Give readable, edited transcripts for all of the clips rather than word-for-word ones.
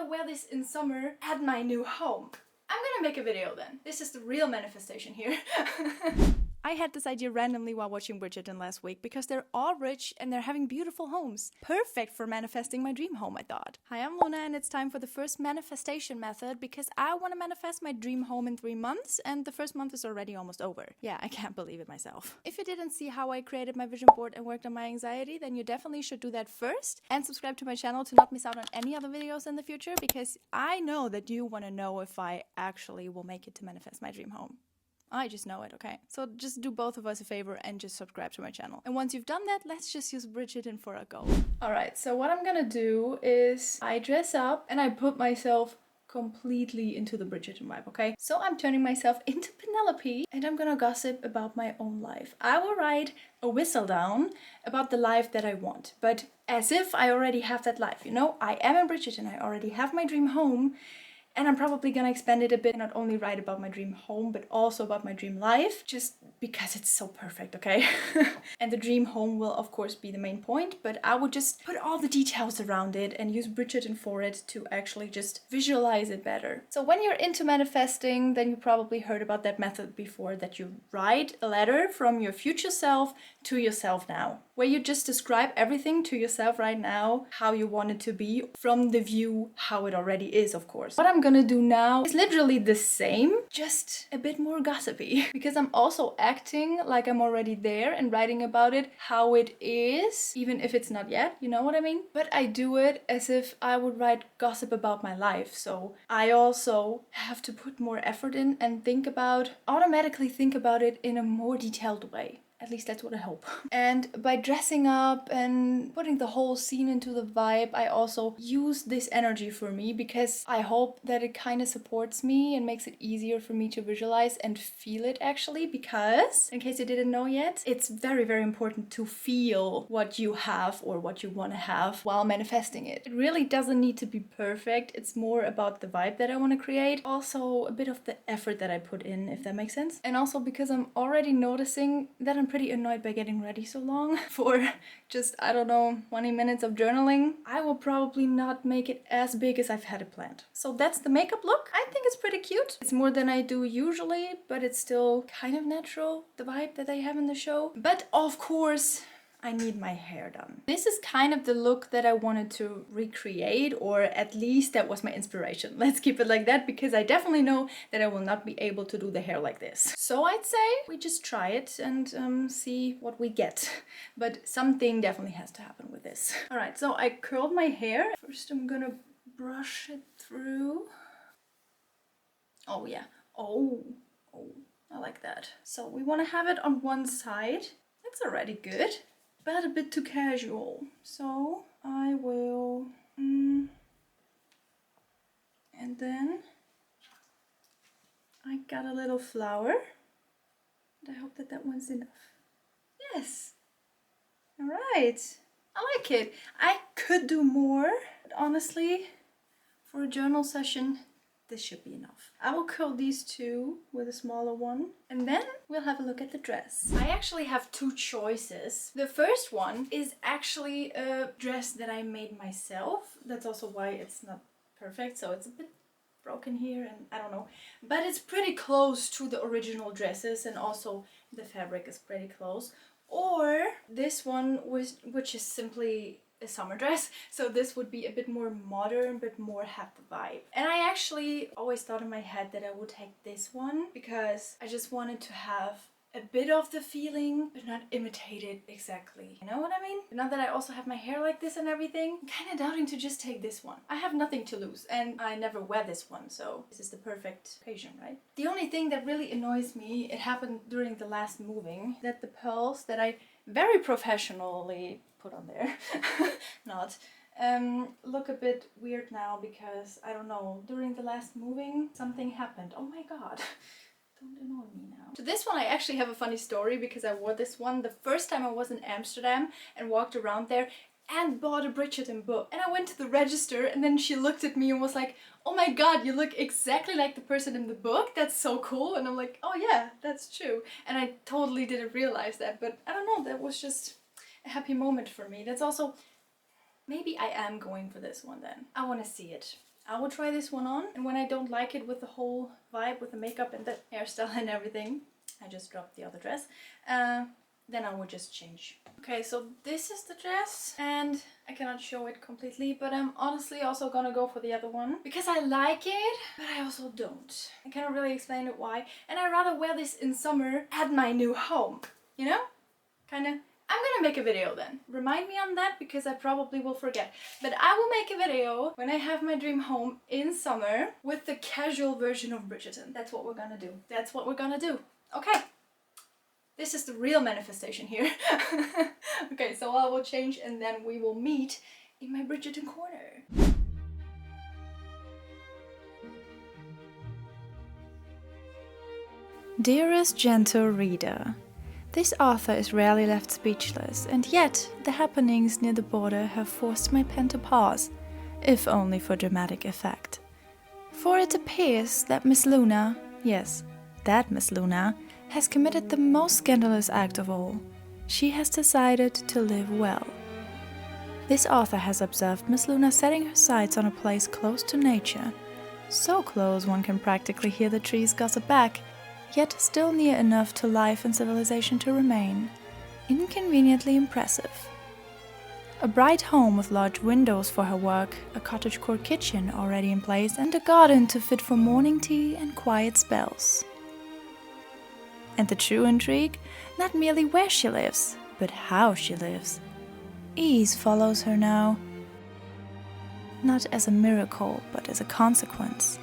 gonna wear this in summer at my new home. I'm gonna make a video then. This is the real manifestation here. I had this idea randomly while watching Bridgerton last week because they're all rich and they're having beautiful homes. Perfect for manifesting my dream home, I thought. Hi, I'm Luna and it's time for the first manifestation method because I want to manifest my dream home in 3 months and the first month is already almost over. Yeah, I can't believe it myself. If you didn't see how I created my vision board and worked on my anxiety, then you definitely should do that first and subscribe to my channel to not miss out on any other videos in the future because I know that you want to know if I actually will make it to manifest my dream home. I just know it, okay? So just do both of us a favor and just subscribe to my channel. And once you've done that, let's just use Bridgerton for a go. Alright, so what I'm gonna do is I dress up and I put myself completely into the Bridgerton vibe, okay? So I'm turning myself into Penelope and I'm gonna gossip about my own life. I will write a whistle down about the life that I want, but as if I already have that life, you know? I am in Bridgerton, I already have my dream home. And I'm probably gonna expand it a bit and not only write about my dream home, but also about my dream life, just because it's so perfect, okay? And the dream home will of course be the main point, but I would just put all the details around it and use Bridgerton for it to actually just visualize it better. So when you're into manifesting, then you probably heard about that method before, that you write a letter from your future self to yourself now, where you just describe everything to yourself right now, how you want it to be, from the view how it already is, of course. What I'm gonna do now is literally the same, just a bit more gossipy, because I'm also acting like I'm already there and writing about it how it is, even if it's not yet, you know what I mean? But I do it as if I would write gossip about my life, so I also have to put more effort in and automatically think about it in a more detailed way. At least that's what I hope. And by dressing up and putting the whole scene into the vibe, I also use this energy for me because I hope that it kind of supports me and makes it easier for me to visualize and feel it actually, because, in case you didn't know yet, it's very, very important to feel what you have or what you want to have while manifesting it. It really doesn't need to be perfect. It's more about the vibe that I want to create. Also a bit of the effort that I put in, if that makes sense. And also because I'm already noticing that I'm pretty annoyed by getting ready so long for just, I don't know, 20 minutes of journaling. I will probably not make it as big as I've had it planned. So that's the makeup look. I think it's pretty cute. It's more than I do usually, but it's still kind of natural, the vibe that I have in the show. But of course, I need my hair done. This is kind of the look that I wanted to recreate, or at least that was my inspiration. Let's keep it like that, because I definitely know that I will not be able to do the hair like this. So I'd say we just try it and see what we get. But something definitely has to happen with this. All right, so I curled my hair. First I'm gonna brush it through. Oh yeah, oh, I like that. So we want to have it on one side. That's already good, but a bit too casual. So I will, and then I got a little flower. And I hope that that one's enough. Yes. All right. I like it. I could do more, but honestly, for a journal session, this should be enough. I will curl these two with a smaller one and then we'll have a look at the dress. I actually have two choices. The first one is actually a dress that I made myself. That's also why it's not perfect, so it's a bit broken here and I don't know. But it's pretty close to the original dresses and also the fabric is pretty close. Or this one, which is simply a summer dress, so this would be a bit more modern but more have the vibe. And I actually always thought in my head that I would take this one because I just wanted to have a bit of the feeling but not imitate it exactly, you know what I mean? But now that I also have my hair like this and everything, I'm kind of doubting to just take this one. I have nothing to lose and I never wear this one, so this is the perfect occasion, right? The only thing that really annoys me, it happened during the last moving, that the pearls that I very professionally put on there, look a bit weird now because, I don't know, during the last moving something happened. Oh my god, don't annoy me now. To this one I actually have a funny story because I wore this one the first time I was in Amsterdam and walked around there and bought a Bridgerton book. And I went to the register and then she looked at me and was like, oh my god, you look exactly like the person in the book, that's so cool. And I'm like, oh yeah, that's true. And I totally didn't realize that, but I don't know, that was just a happy moment for me. That's also, maybe I am going for this one then. I want to see it. I will try this one on, and when I don't like it with the whole vibe, with the makeup and the hairstyle and everything, I just dropped the other dress, then I will just change. Okay, so this is the dress, and I cannot show it completely, but I'm honestly also gonna go for the other one because I like it, but I also don't. I cannot really explain it why, and I'd rather wear this in summer at my new home, you know? Kinda. I'm gonna make a video then. Remind me on that because I probably will forget. But I will make a video when I have my dream home in summer with the casual version of Bridgerton. That's what we're gonna do. That's what we're gonna do. Okay. This is the real manifestation here. Okay, so I will change and then we will meet in my Bridgerton corner. Dearest gentle reader, this author is rarely left speechless, and yet the happenings near the border have forced my pen to pause, if only for dramatic effect. For it appears that Miss Luna, yes, that Miss Luna, has committed the most scandalous act of all. She has decided to live well. This author has observed Miss Luna setting her sights on a place close to nature, so close one can practically hear the trees gossip back, yet still near enough to life and civilization to remain inconveniently impressive. A bright home with large windows for her work, a cottagecore kitchen already in place, and a garden to fit for morning tea and quiet spells. And the true intrigue? Not merely where she lives, but how she lives. Ease follows her now. Not as a miracle, but as a consequence.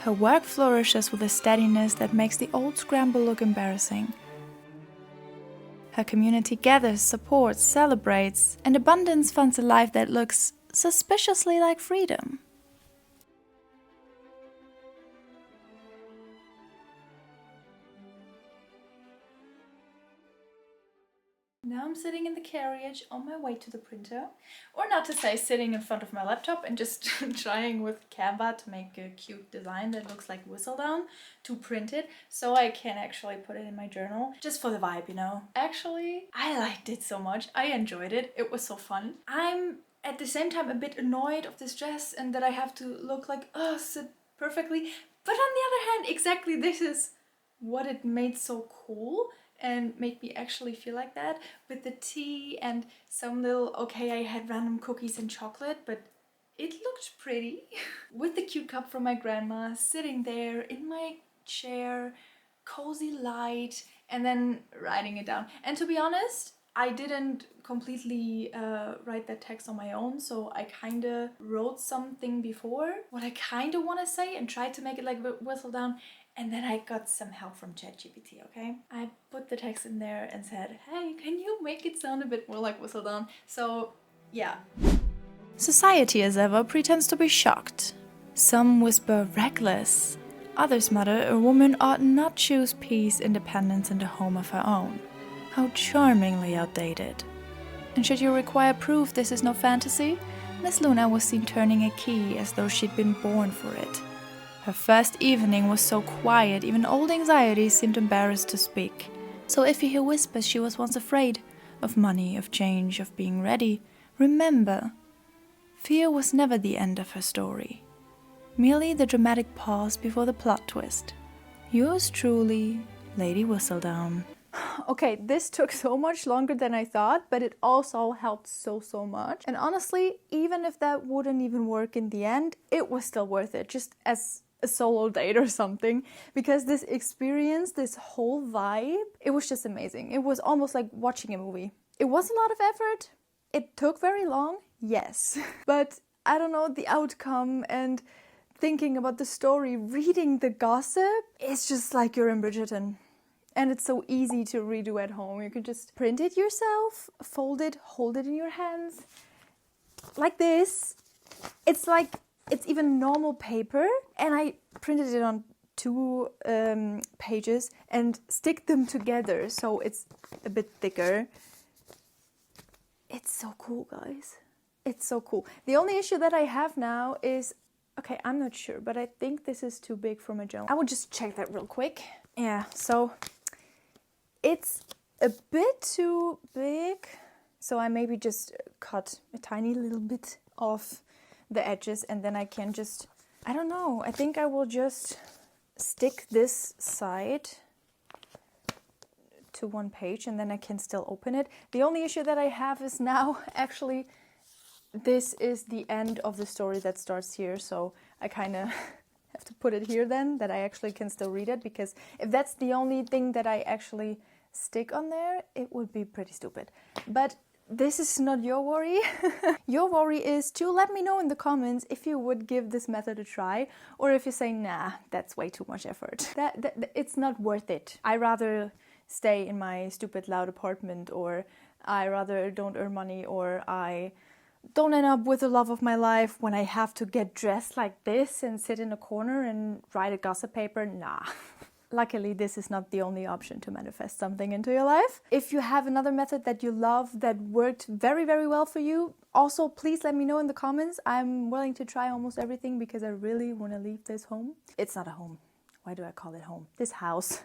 Her work flourishes with a steadiness that makes the old scramble look embarrassing. Her community gathers, supports, celebrates, and abundance funds a life that looks suspiciously like freedom. Now I'm sitting in the carriage on my way to the printer, or not to say sitting in front of my laptop and just trying with Canva to make a cute design that looks like whistledown to print it so I can actually put it in my journal just for the vibe, you know. Actually, I liked it so much. I enjoyed it. It was so fun. I'm at the same time a bit annoyed of this dress and that I have to look like, oh, sit perfectly. But on the other hand, exactly this is what it made so cool and made me actually feel like that, with the tea and some little, okay, I had random cookies and chocolate, but it looked pretty. With the cute cup from my grandma, sitting there in my chair, cozy light, and then writing it down. And to be honest, I didn't completely write that text on my own, so I kinda wrote something before, what I kinda wanna say, and tried to make it like whistle down. And then I got some help from ChatGPT, okay? I put the text in there and said, hey, can you make it sound a bit more like whistledown? So, yeah. Society, as ever, pretends to be shocked. Some whisper reckless. Others mutter a woman ought not choose peace, independence, and a home of her own. How charmingly outdated. And should you require proof this is no fantasy, Miss Luna was seen turning a key as though she'd been born for it. Her first evening was so quiet, even old anxieties seemed embarrassed to speak. So if you hear whispers she was once afraid, of money, of change, of being ready, remember, fear was never the end of her story. Merely the dramatic pause before the plot twist. Yours truly, Lady Whistledown. Okay, this took so much longer than I thought, but it also helped so much. And honestly, even if that wouldn't even work in the end, it was still worth it, just as a solo date or something, because this experience, this whole vibe, it was just amazing. It was almost like watching a movie. It was a lot of effort. It took very long, yes. But I don't know, the outcome and thinking about the story, reading the gossip, it's just like you're in Bridgerton. And it's so easy to redo at home. You can just print it yourself, fold it, hold it in your hands, like this. It's like, it's even normal paper, and I printed it on 2 pages and stick them together so it's a bit thicker. It's so cool, guys. It's so cool. The only issue that I have now is, okay, I'm not sure, but I think this is too big for my journal. I will just check that real quick. Yeah, so it's a bit too big, so I maybe just cut a tiny little bit off the edges, and then I can just, I don't know, I think I will just stick this side to one page and then I can still open it. The only issue that I have is now actually this is the end of the story that starts here, so I kind of have to put it here then, that I actually can still read it, because if that's the only thing that I actually stick on there, it would be pretty stupid. But this is not your worry. Your worry is to let me know in the comments if you would give this method a try, or if you say, nah, that's way too much effort. That it's not worth it. I rather stay in my stupid loud apartment, or I rather don't earn money, or I don't end up with the love of my life when I have to get dressed like this and sit in a corner and write a gossip paper. Nah. Luckily, this is not the only option to manifest something into your life. If you have another method that you love that worked very, very well for you, also please let me know in the comments. I'm willing to try almost everything because I really want to leave this home. It's not a home. Why do I call it home? This house,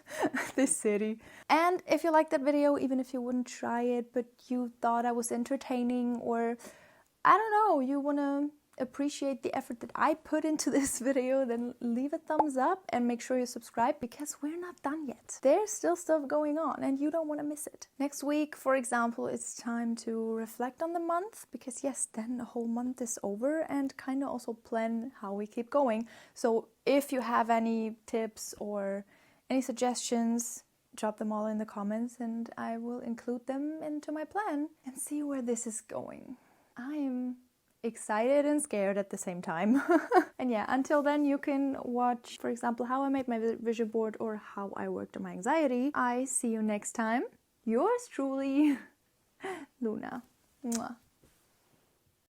this city. And if you liked that video, even if you wouldn't try it, but you thought I was entertaining, or I don't know, you want to appreciate the effort that I put into this video, then leave a thumbs up and make sure you subscribe, because we're not done yet. There's still stuff going on and you don't want to miss it. Next week, for example, it's time to reflect on the month, because yes, then the whole month is over, and kind of also plan how we keep going. So if you have any tips or any suggestions, drop them all in the comments and I will include them into my plan and see where this is going. I'm excited and scared at the same time. And yeah, until then you can watch, for example, how I made my vision board or how I worked on my anxiety. I see you next time. Yours truly, Luna. Mwah.